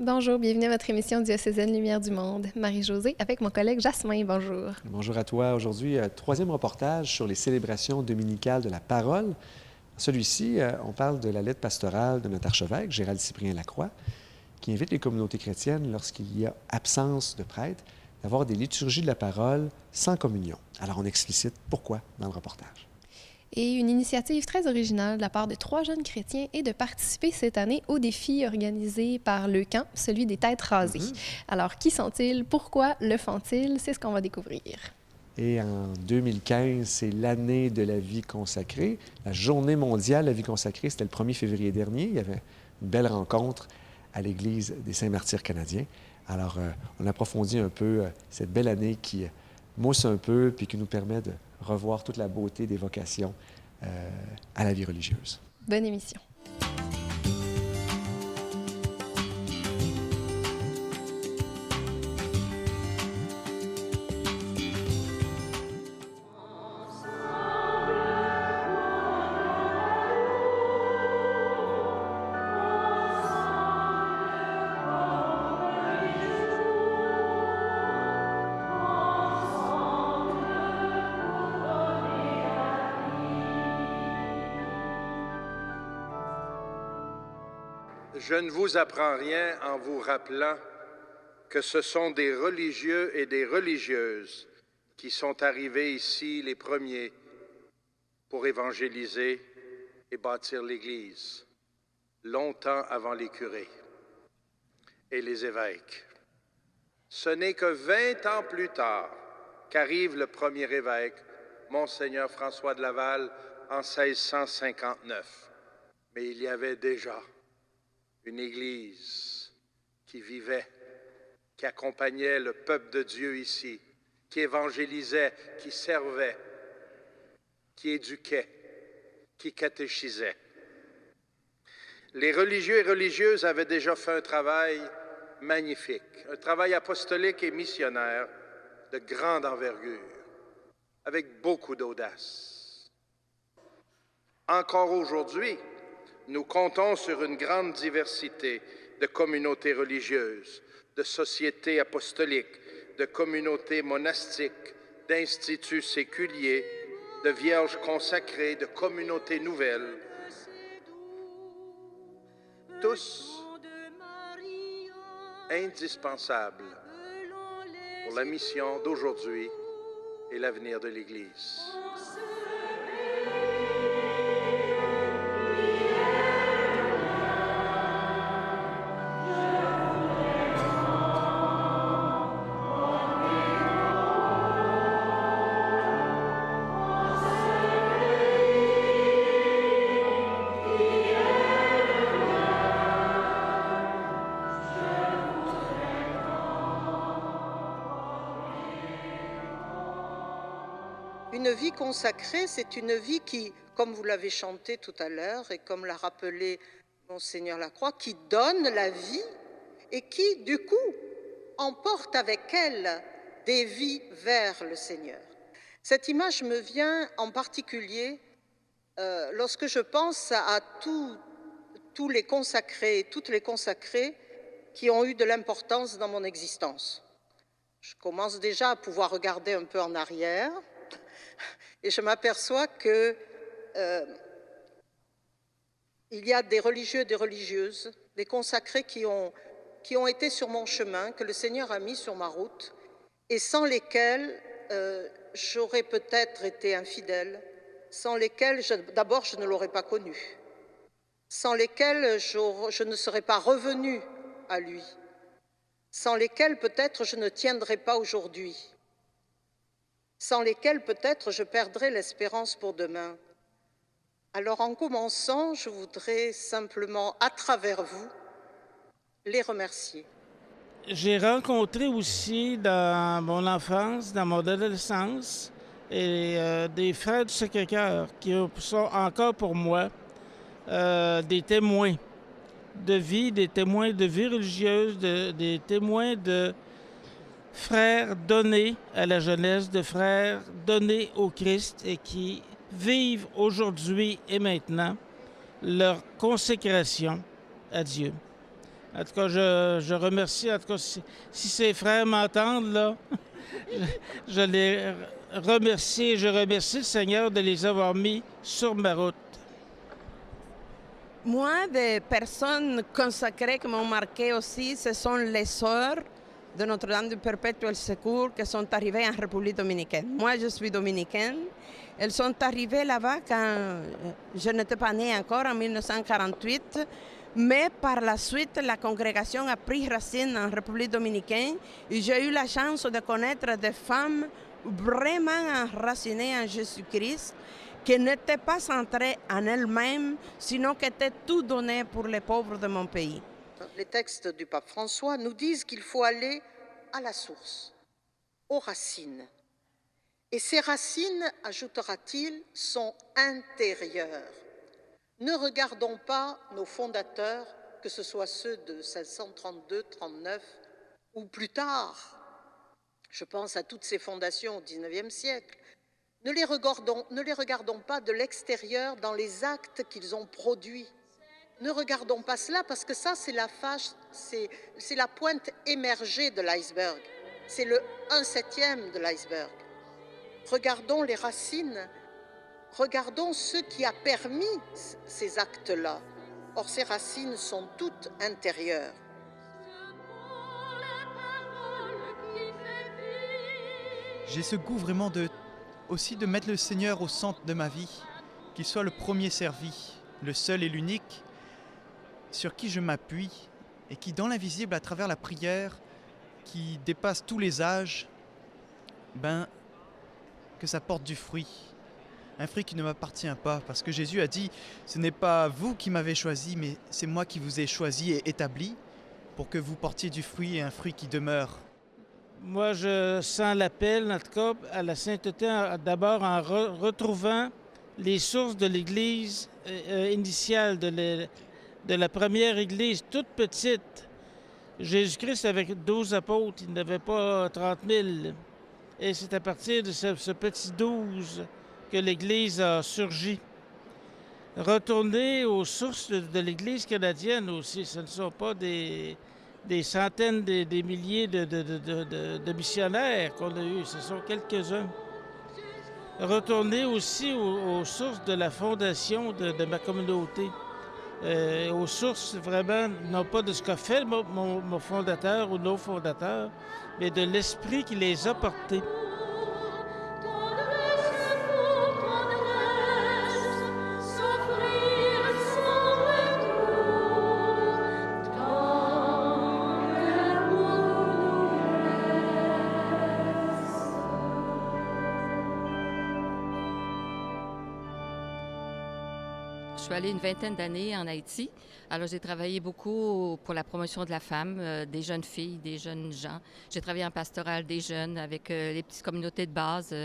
Bonjour, bienvenue à votre émission Diocésaine Lumière du Monde. Marie-Josée avec mon collègue Jasmin, bonjour. Bonjour à toi. Aujourd'hui, troisième reportage sur les célébrations dominicales de la parole. Dans celui-ci, on parle de la lettre pastorale de notre archevêque, Gérald Cyprien Lacroix, qui invite les communautés chrétiennes, lorsqu'il y a absence de prêtres, d'avoir des liturgies de la parole sans communion. Alors, on explicite pourquoi dans le reportage. Et une initiative très originale de la part de 3 jeunes chrétiens est de participer cette année au défi organisé par le camp, celui des têtes rasées. Alors, qui sont-ils? Pourquoi le font-ils? C'est ce qu'on va découvrir. Et en 2015, c'est l'année de la vie consacrée. La journée mondiale de la vie consacrée, c'était le 1er février dernier. Il y avait une belle rencontre à l'Église des Saints-Martyrs canadiens. Alors, on approfondit un peu cette belle année qui mousse un peu puis qui nous permet de revoir toute la beauté des vocations à la vie religieuse. Bonne émission. Je ne vous apprends rien en vous rappelant que ce sont des religieux et des religieuses qui sont arrivés ici les premiers pour évangéliser et bâtir l'Église, longtemps avant les curés et les évêques. Ce n'est que 20 ans plus tard qu'arrive le premier évêque, Monseigneur François de Laval, en 1659. Mais il y avait déjà une Église qui vivait, qui accompagnait le peuple de Dieu ici, qui évangélisait, qui servait, qui éduquait, qui catéchisait. Les religieux et religieuses avaient déjà fait un travail magnifique, un travail apostolique et missionnaire de grande envergure, avec beaucoup d'audace. Encore aujourd'hui, nous comptons sur une grande diversité de communautés religieuses, de sociétés apostoliques, de communautés monastiques, d'instituts séculiers, de vierges consacrées, de communautés nouvelles. Tous indispensables pour la mission d'aujourd'hui et l'avenir de l'Église. Une vie consacrée, c'est une vie qui, comme vous l'avez chanté tout à l'heure et comme l'a rappelé Monseigneur Lacroix, qui donne la vie et qui, du coup, emporte avec elle des vies vers le Seigneur. Cette image me vient en particulier lorsque je pense à tous les consacrés, toutes les consacrées qui ont eu de l'importance dans mon existence. Je commence déjà à pouvoir regarder un peu en arrière. Et je m'aperçois que il y a des religieux et des religieuses, des consacrés qui ont été sur mon chemin, que le Seigneur a mis sur ma route, et sans lesquels j'aurais peut-être été infidèle, sans lesquels d'abord je ne l'aurais pas connu, sans lesquels je ne serais pas revenue à lui, sans lesquels peut-être je ne tiendrais pas aujourd'hui, sans lesquels peut-être je perdrais l'espérance pour demain. Alors en commençant, je voudrais simplement, à travers vous, les remercier. J'ai rencontré aussi dans mon enfance, dans mon adolescence, des frères du Sacré-Cœur qui sont encore pour moi des témoins de vie, des témoins de vie religieuse, des témoins de frères donnés à la jeunesse, de frères donnés au Christ et qui vivent aujourd'hui et maintenant leur consécration à Dieu. En tout cas, je remercie, en tout cas, si ces frères m'entendent, là, je les remercie et je remercie le Seigneur de les avoir mis sur ma route. Moi, des personnes consacrées qui m'ont marqué aussi, ce sont les sœurs de Notre-Dame du Perpétuel Secours qui sont arrivées en République dominicaine. Moi, je suis dominicaine. Elles sont arrivées là-bas quand je n'étais pas née encore, en 1948. Mais par la suite, la congrégation a pris racine en République dominicaine et j'ai eu la chance de connaître des femmes vraiment enracinées en Jésus-Christ, qui n'étaient pas centrées en elles-mêmes, sinon qui étaient tout données pour les pauvres de mon pays. Les textes du pape François nous disent qu'il faut aller à la source, aux racines. Et ces racines, ajoutera-t-il, sont intérieures. Ne regardons pas nos fondateurs, que ce soit ceux de 1632-39 ou plus tard. Je pense à toutes ces fondations au XIXe siècle. Ne les regardons pas de l'extérieur dans les actes qu'ils ont produits. Ne regardons pas cela parce que ça, c'est la pointe émergée de l'iceberg. C'est le 1/7 de l'iceberg. Regardons les racines. Regardons ce qui a permis ces actes-là. Or, ces racines sont toutes intérieures. J'ai ce goût vraiment aussi de mettre le Seigneur au centre de ma vie, qu'il soit le premier servi, le seul et l'unique, sur qui je m'appuie et qui, dans l'invisible, à travers la prière, qui dépasse tous les âges, que ça porte du fruit. Un fruit qui ne m'appartient pas, parce que Jésus a dit « Ce n'est pas vous qui m'avez choisi, mais c'est moi qui vous ai choisi et établi pour que vous portiez du fruit et un fruit qui demeure. » Moi, je sens l'appel, en tout cas, à la sainteté, d'abord en retrouvant les sources de l'Église initiale, de la première Église, toute petite. Jésus-Christ, avec 12 apôtres, il n'avait pas 30 000. Et c'est à partir de ce petit 12 que l'Église a surgi. Retourner aux sources de l'Église canadienne aussi, ce ne sont pas des centaines, des milliers de missionnaires qu'on a eus, ce sont quelques-uns. Retourner aussi aux sources de la fondation de ma communauté, aux sources vraiment, non pas de ce qu'a fait mon fondateur ou nos fondateurs, mais de l'esprit qui les a portés. Je suis allée une vingtaine d'années en Haïti. Alors, j'ai travaillé beaucoup pour la promotion de la femme, des jeunes filles, des jeunes gens. J'ai travaillé en pastoral des jeunes avec les petites communautés de base,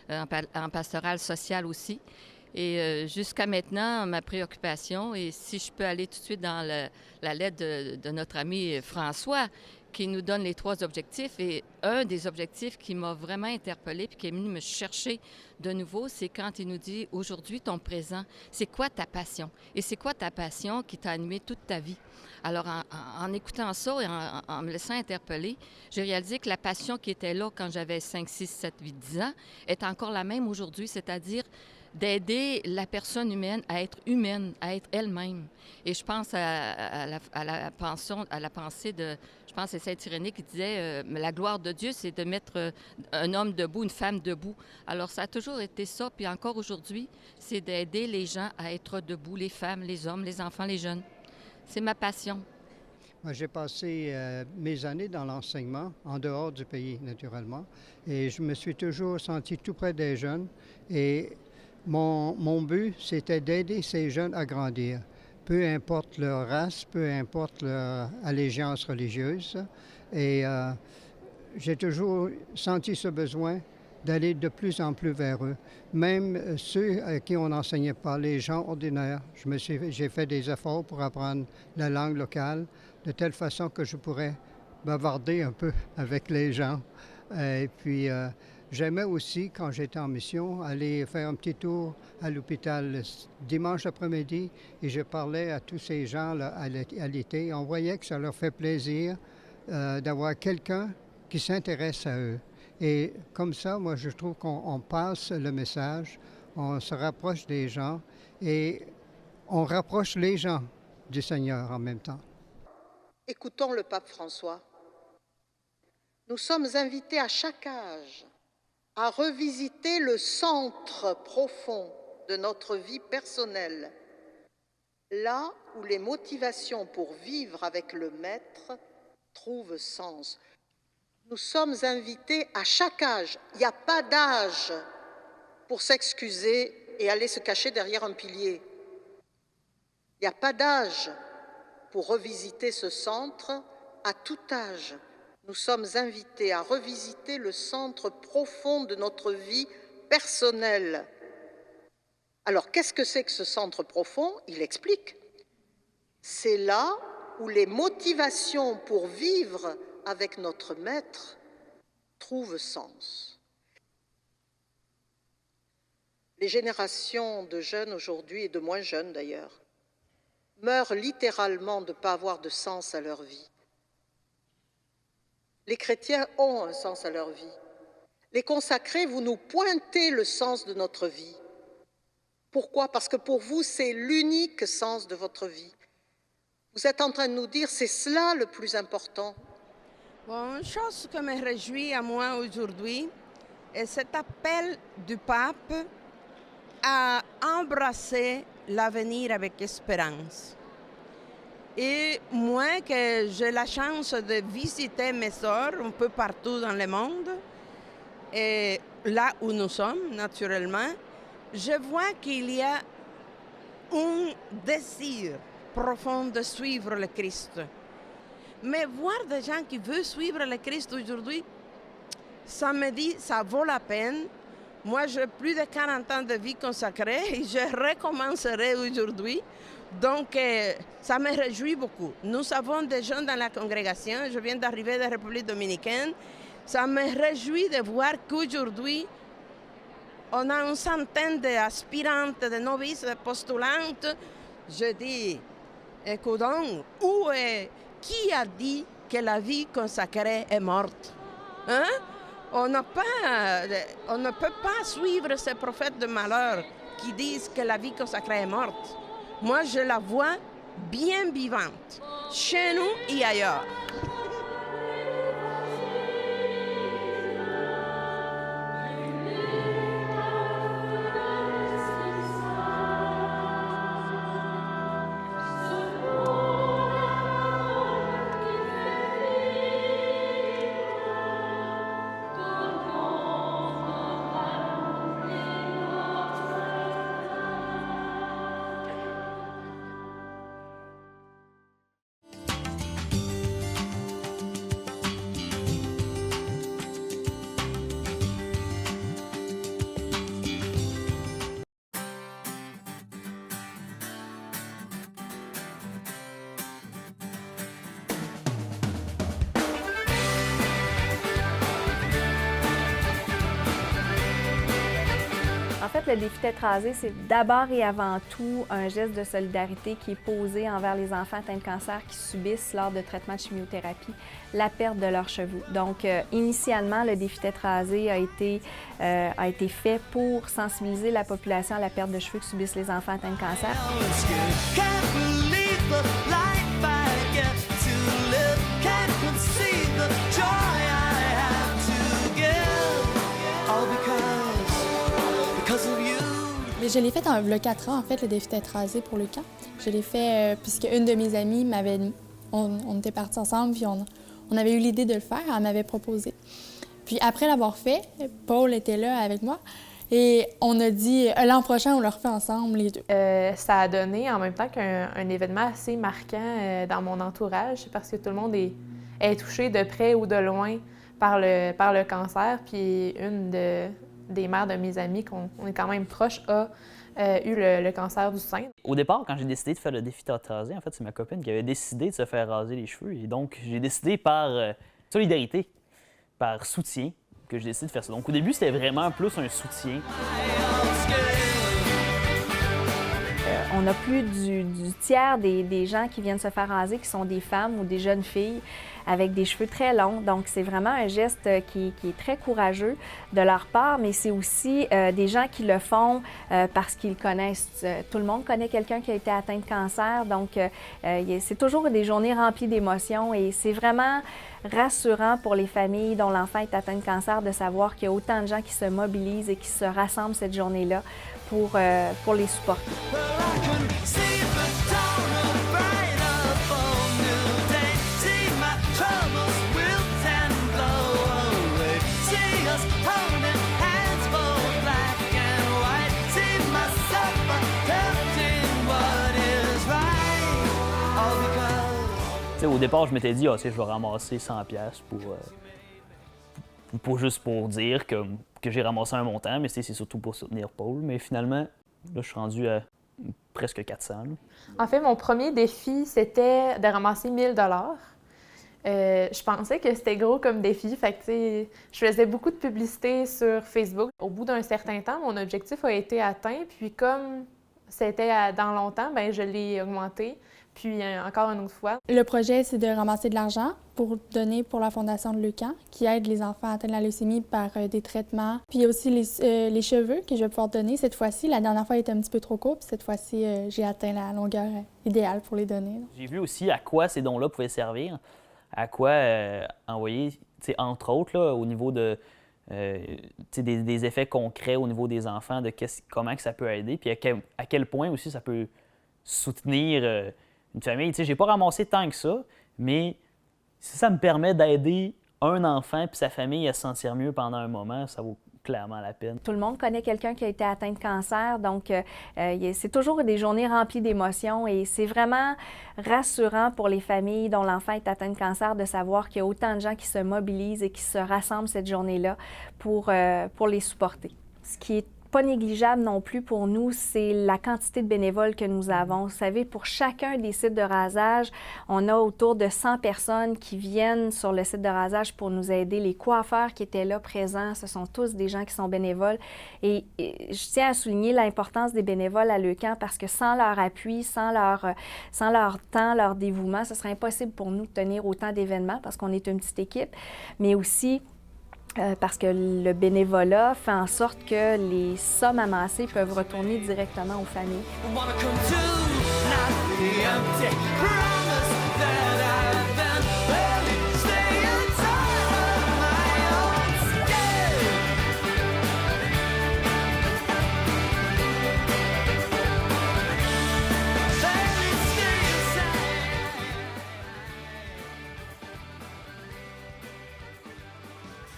en pastoral social aussi. Et jusqu'à maintenant, ma préoccupation, et si je peux aller tout de suite dans la lettre de notre ami François, qui nous donne les 3 objectifs. Et un des objectifs qui m'a vraiment interpellée puis qui est venu me chercher de nouveau, c'est quand il nous dit « Aujourd'hui, ton présent, c'est quoi ta passion? Et c'est quoi ta passion qui t'a animé toute ta vie? » Alors, en écoutant ça et en me laissant interpeller, j'ai réalisé que la passion qui était là quand j'avais 5, 6, 7, 8, 10 ans est encore la même aujourd'hui, c'est-à-dire d'aider la personne humaine, à être elle-même. Et je pense à la pensée de, je pense, c'est Saint-Irénée qui disait la gloire de Dieu, c'est de mettre un homme debout, une femme debout. Alors, ça a toujours été ça. Puis encore aujourd'hui, c'est d'aider les gens à être debout, les femmes, les hommes, les enfants, les jeunes. C'est ma passion. Moi, j'ai passé mes années dans l'enseignement, en dehors du pays, naturellement. Et je me suis toujours senti tout près des jeunes. Et mon but, c'était d'aider ces jeunes à grandir, peu importe leur race, peu importe leur allégeance religieuse. Et j'ai toujours senti ce besoin d'aller de plus en plus vers eux. Même ceux à qui on n'enseignait pas, les gens ordinaires. J'ai fait des efforts pour apprendre la langue locale de telle façon que je pourrais bavarder un peu avec les gens. Et puis J'aimais aussi, quand j'étais en mission, aller faire un petit tour à l'hôpital le dimanche après-midi et je parlais à tous ces gens là, à l'été. On voyait que ça leur fait plaisir d'avoir quelqu'un qui s'intéresse à eux. Et comme ça, moi, je trouve qu'on passe le message, on se rapproche des gens et on rapproche les gens du Seigneur en même temps. Écoutons le pape François. Nous sommes invités à chaque âge à revisiter le centre profond de notre vie personnelle, là où les motivations pour vivre avec le Maître trouvent sens. Nous sommes invités à chaque âge. Il n'y a pas d'âge pour s'excuser et aller se cacher derrière un pilier. Il n'y a pas d'âge pour revisiter ce centre à tout âge. Nous sommes invités à revisiter le centre profond de notre vie personnelle. Alors, qu'est-ce que c'est que ce centre profond? Il explique. C'est là où les motivations pour vivre avec notre Maître trouvent sens. Les générations de jeunes aujourd'hui, et de moins jeunes d'ailleurs, meurent littéralement de ne pas avoir de sens à leur vie. Les chrétiens ont un sens à leur vie. Les consacrés, vous nous pointez le sens de notre vie. Pourquoi? Parce que pour vous, c'est l'unique sens de votre vie. Vous êtes en train de nous dire, c'est cela le plus important. Bon, une chose qui me réjouit à moi aujourd'hui est cet appel du pape à embrasser l'avenir avec espérance. Et moi, que j'ai la chance de visiter mes sœurs un peu partout dans le monde, et là où nous sommes, naturellement, je vois qu'il y a un désir profond de suivre le Christ. Mais voir des gens qui veulent suivre le Christ aujourd'hui, ça me dit, ça vaut la peine. Moi, j'ai plus de 40 ans de vie consacrée et je recommencerai aujourd'hui. Donc, ça me réjouit beaucoup. Nous avons des jeunes dans la congrégation. Je viens d'arriver de la République dominicaine. Ça me réjouit de voir qu'aujourd'hui, on a une centaine d'aspirantes, de novices, de postulantes. Je dis, écoutons, qui a dit que la vie consacrée est morte? Hein? On ne peut pas suivre ces prophètes de malheur qui disent que la vie consacrée est morte. Moi, je la vois bien vivante, chez nous et ailleurs. En fait, le défi Tête rasée, c'est d'abord et avant tout un geste de solidarité qui est posé envers les enfants atteints de cancer qui subissent lors de traitements de chimiothérapie la perte de leurs cheveux. Donc, initialement, le défi Tête rasée a été fait pour sensibiliser la population à la perte de cheveux que subissent les enfants atteints de cancer. Mais je l'ai fait il y a 4 ans, en fait, le défi Tête rasée pour le camp. Je l'ai fait puisque une de mes amies m'avait... On était partis ensemble, puis on avait eu l'idée de le faire, elle m'avait proposé. Puis après l'avoir fait, Paul était là avec moi, et on a dit l'an prochain, on le refait ensemble, les deux. Ça a donné en même temps qu'un événement assez marquant dans mon entourage, parce que tout le monde est touché de près ou de loin par le cancer, puis une des mères de mes amis, qu'on est quand même proche, a eu le cancer du sein. Au départ, quand j'ai décidé de faire le défi Tête rasée, en fait, c'est ma copine qui avait décidé de se faire raser les cheveux. Et donc, j'ai décidé par solidarité, par soutien, que je décide de faire ça. Donc au début, c'était vraiment plus un soutien. On a plus du tiers des gens qui viennent se faire raser qui sont des femmes ou des jeunes filles avec des cheveux très longs. Donc, c'est vraiment un geste qui est très courageux de leur part, mais c'est aussi des gens qui le font parce qu'ils connaissent. Tout le monde connaît quelqu'un qui a été atteint de cancer. Donc, c'est toujours des journées remplies d'émotions et c'est vraiment rassurant pour les familles dont l'enfant est atteint de cancer de savoir qu'il y a autant de gens qui se mobilisent et qui se rassemblent cette journée-là pour les supporter. Au départ, je m'étais dit, je vais ramasser 100$ juste pour dire que j'ai ramassé un montant, mais c'est surtout pour soutenir Paul. Mais finalement, là, je suis rendu à presque 400. Là. En fait, mon premier défi, c'était de ramasser 1 000 $. Je pensais que c'était gros comme défi, fait que, je faisais beaucoup de publicité sur Facebook. Au bout d'un certain temps, mon objectif a été atteint, puis comme c'était dans longtemps, ben je l'ai augmenté. Puis encore une autre fois. Le projet, c'est de ramasser de l'argent pour donner pour la Fondation de Leucan, qui aide les enfants atteints de la leucémie par des traitements. Puis il y a aussi les cheveux que je vais pouvoir donner cette fois-ci. La dernière fois, il était un petit peu trop court, puis cette fois-ci, j'ai atteint la longueur idéale pour les donner. J'ai vu aussi à quoi ces dons-là pouvaient servir, à quoi envoyer, entre autres, là, au niveau de des effets concrets au niveau des enfants, de comment que ça peut aider, puis à quel point aussi ça peut soutenir une famille. J'ai pas ramassé tant que ça, mais si ça me permet d'aider un enfant puis sa famille à se sentir mieux pendant un moment, ça vaut clairement la peine. Tout le monde connaît quelqu'un qui a été atteint de cancer, donc c'est toujours des journées remplies d'émotions et c'est vraiment rassurant pour les familles dont l'enfant est atteint de cancer de savoir qu'il y a autant de gens qui se mobilisent et qui se rassemblent cette journée-là pour les supporter. Ce qui est pas négligeable non plus pour nous, c'est la quantité de bénévoles que nous avons. Vous savez, pour chacun des sites de rasage, on a autour de 100 personnes qui viennent sur le site de rasage pour nous aider. Les coiffeurs qui étaient là présents, ce sont tous des gens qui sont bénévoles. Et je tiens à souligner l'importance des bénévoles à Leucan parce que sans leur appui, sans leur temps, leur dévouement, ce serait impossible pour nous de tenir autant d'événements parce qu'on est une petite équipe, mais aussi parce que le bénévolat fait en sorte que les sommes amassées peuvent retourner directement aux familles.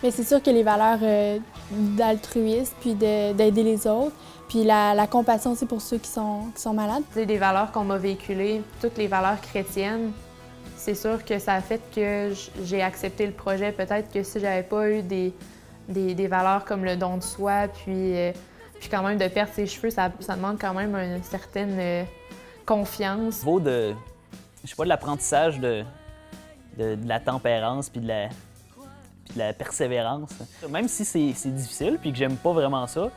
Mais c'est sûr que les valeurs d'altruisme, puis d'aider les autres, puis la compassion aussi pour ceux qui sont malades. C'est des valeurs qu'on m'a véhiculées, toutes les valeurs chrétiennes. C'est sûr que ça a fait que j'ai accepté le projet. Peut-être que si j'avais pas eu des valeurs comme le don de soi, puis quand même de perdre ses cheveux, ça demande quand même une certaine confiance. Au niveau de l'apprentissage de la tempérance, puis de la persévérance. Même si c'est difficile puis que j'aime pas vraiment ça,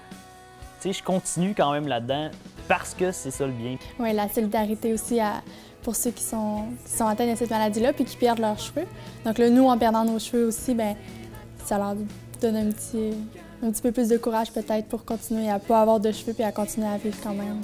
je continue quand même là-dedans parce que c'est ça le bien. Oui, la solidarité aussi pour ceux qui sont atteints de cette maladie-là puis qui perdent leurs cheveux. Donc là, nous, en perdant nos cheveux aussi, ça leur donne un petit peu plus de courage peut-être pour continuer à pas avoir de cheveux puis à continuer à vivre quand même.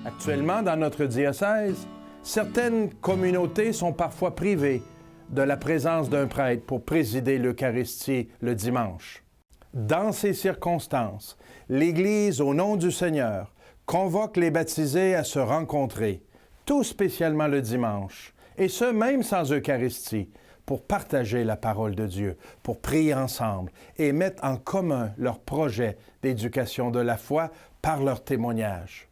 Actuellement, dans notre diocèse, certaines communautés sont parfois privées de la présence d'un prêtre pour présider l'Eucharistie le dimanche. Dans ces circonstances, l'Église, au nom du Seigneur, convoque les baptisés à se rencontrer, tout spécialement le dimanche, et ce, même sans Eucharistie, pour partager la parole de Dieu, pour prier ensemble et mettre en commun leurs projets d'éducation de la foi par leur témoignage.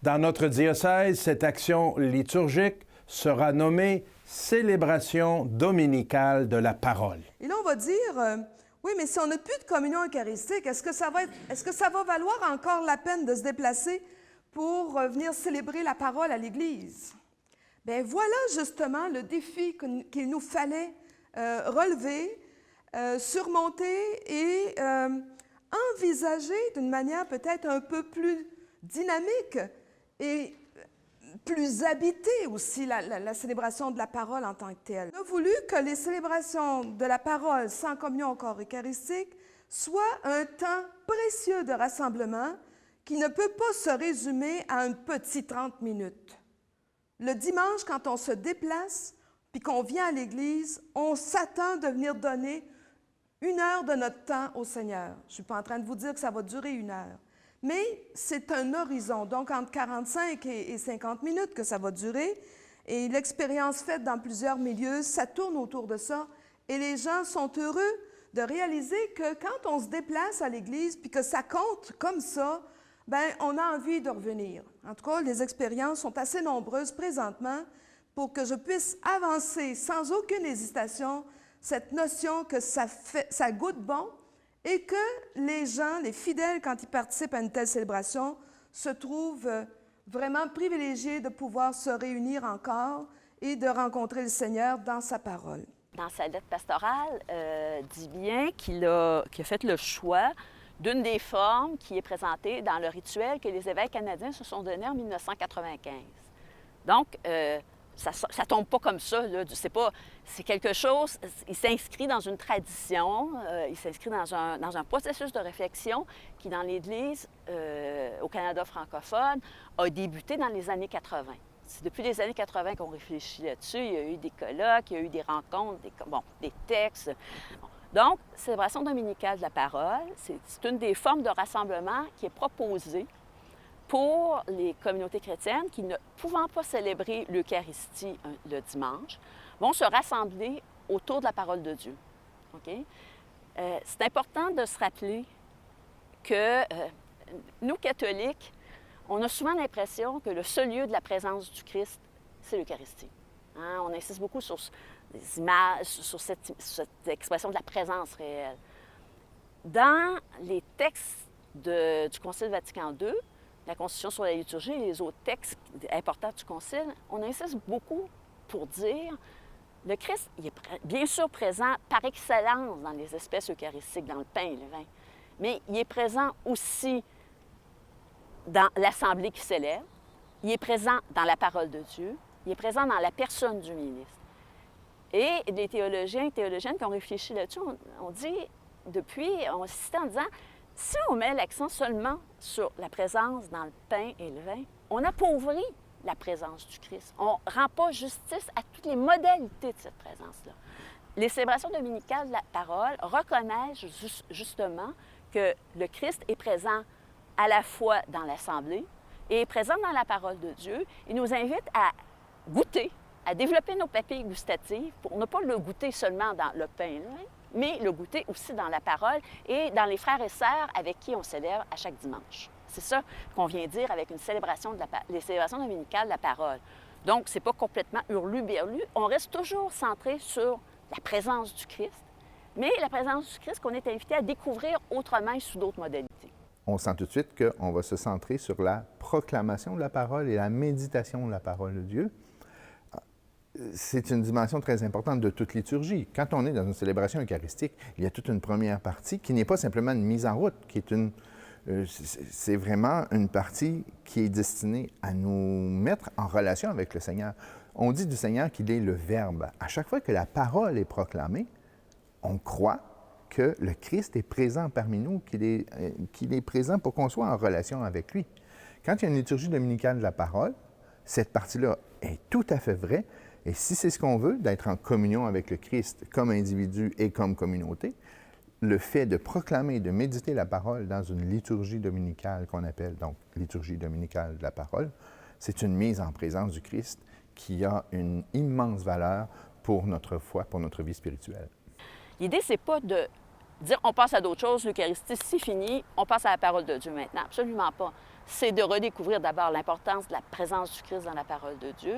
Dans notre diocèse, cette action liturgique sera nommée Célébration dominicale de la parole. Et là, on va dire, oui, mais si on n'a plus de communion eucharistique, est-ce que ça va valoir encore la peine de se déplacer pour venir célébrer la parole à l'Église? Bien, voilà justement le défi qu'il nous fallait relever, surmonter et envisager d'une manière peut-être un peu plus dynamique et plus habitée aussi la célébration de la parole en tant que telle. On a voulu que les célébrations de la parole sans communion au corps eucharistique soient un temps précieux de rassemblement qui ne peut pas se résumer à un petit 30 minutes. Le dimanche, quand on se déplace puis qu'on vient à l'Église, on s'attend de venir donner 1 heure de notre temps au Seigneur. Je ne suis pas en train de vous dire que ça va durer 1 heure, mais c'est un horizon, donc entre 45 et 50 minutes que ça va durer. Et l'expérience faite dans plusieurs milieux, ça tourne autour de ça. Et les gens sont heureux de réaliser que quand on se déplace à l'Église puis que ça compte comme ça, bien, on a envie de revenir. En tout cas, les expériences sont assez nombreuses présentement pour que je puisse avancer sans aucune hésitation cette notion que ça goûte bon et que les gens, les fidèles, quand ils participent à une telle célébration, se trouvent vraiment privilégiés de pouvoir se réunir encore et de rencontrer le Seigneur dans sa parole. Dans sa lettre pastorale, dit bien qu'il a fait le choix d'une des formes qui est présentée dans le rituel que les évêques canadiens se sont donnés en 1995. Donc, ça ne tombe pas comme ça. C'est quelque chose, il s'inscrit dans une tradition, il s'inscrit dans un processus de réflexion qui, dans l'Église, au Canada francophone, a débuté dans les années 80. C'est depuis les années 80 qu'on réfléchit là-dessus. Il y a eu des colloques, il y a eu des rencontres, des textes. Bon. Donc, célébration dominicale de la parole, c'est une des formes de rassemblement qui est proposée pour les communautés chrétiennes qui, ne pouvant pas célébrer l'Eucharistie le dimanche, vont se rassembler autour de la parole de Dieu. Okay? C'est important de se rappeler que nous, catholiques, on a souvent l'impression que le seul lieu de la présence du Christ, c'est l'Eucharistie. Hein? On insiste beaucoup sur des images, sur cette expression de la présence réelle. Dans les textes du Concile Vatican II, la Constitution sur la liturgie et les autres textes importants du Concile, on insiste beaucoup pour dire le Christ, il est bien sûr présent par excellence dans les espèces eucharistiques, dans le pain et le vin, mais il est présent aussi dans l'Assemblée qui célèbre, il est présent dans la parole de Dieu, il est présent dans la personne du ministre. Et les théologiens et théologiennes qui ont réfléchi là-dessus, on dit, depuis, on insistait en disant, si on met l'accent seulement sur la présence dans le pain et le vin, on appauvrit la présence du Christ. On ne rend pas justice à toutes les modalités de cette présence-là. Les célébrations dominicales de la parole reconnaissent justement que le Christ est présent à la fois dans l'Assemblée et est présent dans la parole de Dieu et nous invite à goûter, à développer nos papilles gustatives pour ne pas le goûter seulement dans le pain et le vin, mais le goûter aussi dans la parole et dans les frères et sœurs avec qui on célèbre à chaque dimanche. C'est ça qu'on vient dire avec une célébration les célébrations dominicales de la parole. Donc, ce n'est pas complètement hurlu-berlu. On reste toujours centré sur la présence du Christ, mais la présence du Christ qu'on est invité à découvrir autrement et sous d'autres modalités. On sent tout de suite qu'on va se centrer sur la proclamation de la parole et la méditation de la parole de Dieu. C'est une dimension très importante de toute liturgie. Quand on est dans une célébration eucharistique, il y a toute une première partie qui n'est pas simplement une mise en route, qui est c'est vraiment une partie qui est destinée à nous mettre en relation avec le Seigneur. On dit du Seigneur qu'il est le Verbe. À chaque fois que la parole est proclamée, on croit que le Christ est présent parmi nous, qu'il est présent pour qu'on soit en relation avec lui. Quand il y a une liturgie dominicale de la parole, cette partie-là est tout à fait vraie. Et si c'est ce qu'on veut, d'être en communion avec le Christ comme individu et comme communauté, le fait de proclamer, de méditer la parole dans une liturgie dominicale qu'on appelle donc liturgie dominicale de la parole, c'est une mise en présence du Christ qui a une immense valeur pour notre foi, pour notre vie spirituelle. L'idée, c'est pas de dire on passe à d'autres choses, l'Eucharistie, c'est fini, on passe à la parole de Dieu maintenant. Absolument pas. C'est de redécouvrir d'abord l'importance de la présence du Christ dans la parole de Dieu,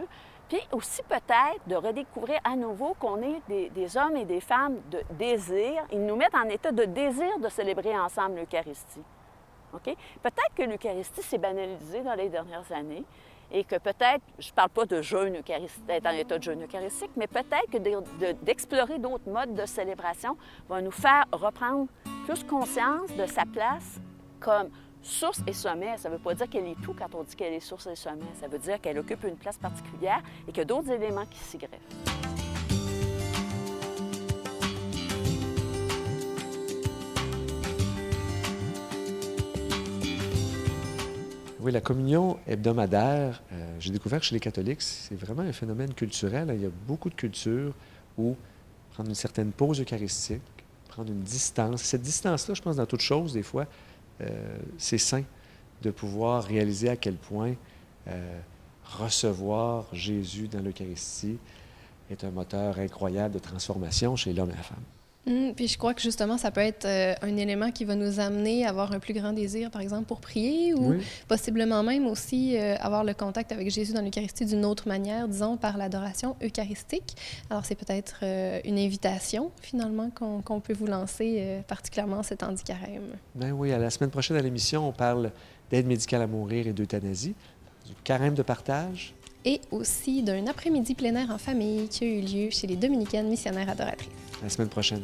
puis aussi peut-être de redécouvrir à nouveau qu'on est des hommes et des femmes de désir. Ils nous mettent en état de désir de célébrer ensemble l'Eucharistie. OK? Peut-être que l'Eucharistie s'est banalisée dans les dernières années et que peut-être, je ne parle pas de jeûne eucharistique, d'être en état de jeûne eucharistique, mais peut-être que d'explorer d'autres modes de célébration va nous faire reprendre plus conscience de sa place comme source et sommet. Ça ne veut pas dire qu'elle est tout quand on dit qu'elle est source et sommet. Ça veut dire qu'elle occupe une place particulière et qu'il y a d'autres éléments qui s'y greffent. Oui, la communion hebdomadaire, j'ai découvert que chez les catholiques, c'est vraiment un phénomène culturel. Il y a beaucoup de cultures où prendre une certaine pause eucharistique, prendre une distance. Cette distance-là, je pense, dans toute chose, des fois, c'est sain de pouvoir réaliser à quel point recevoir Jésus dans l'Eucharistie est un moteur incroyable de transformation chez l'homme et la femme. Puis je crois que justement, ça peut être un élément qui va nous amener à avoir un plus grand désir, par exemple, pour prier ou possiblement même aussi avoir le contact avec Jésus dans l'Eucharistie d'une autre manière, disons, par l'adoration eucharistique. Alors, c'est peut-être une invitation, finalement, qu'on peut vous lancer, particulièrement en ces temps du carême. Ben oui, à la semaine prochaine à l'émission, on parle d'aide médicale à mourir et d'euthanasie, du carême de partage. Et aussi d'un après-midi plein air en famille qui a eu lieu chez les Dominicaines missionnaires adoratrices. À la semaine prochaine.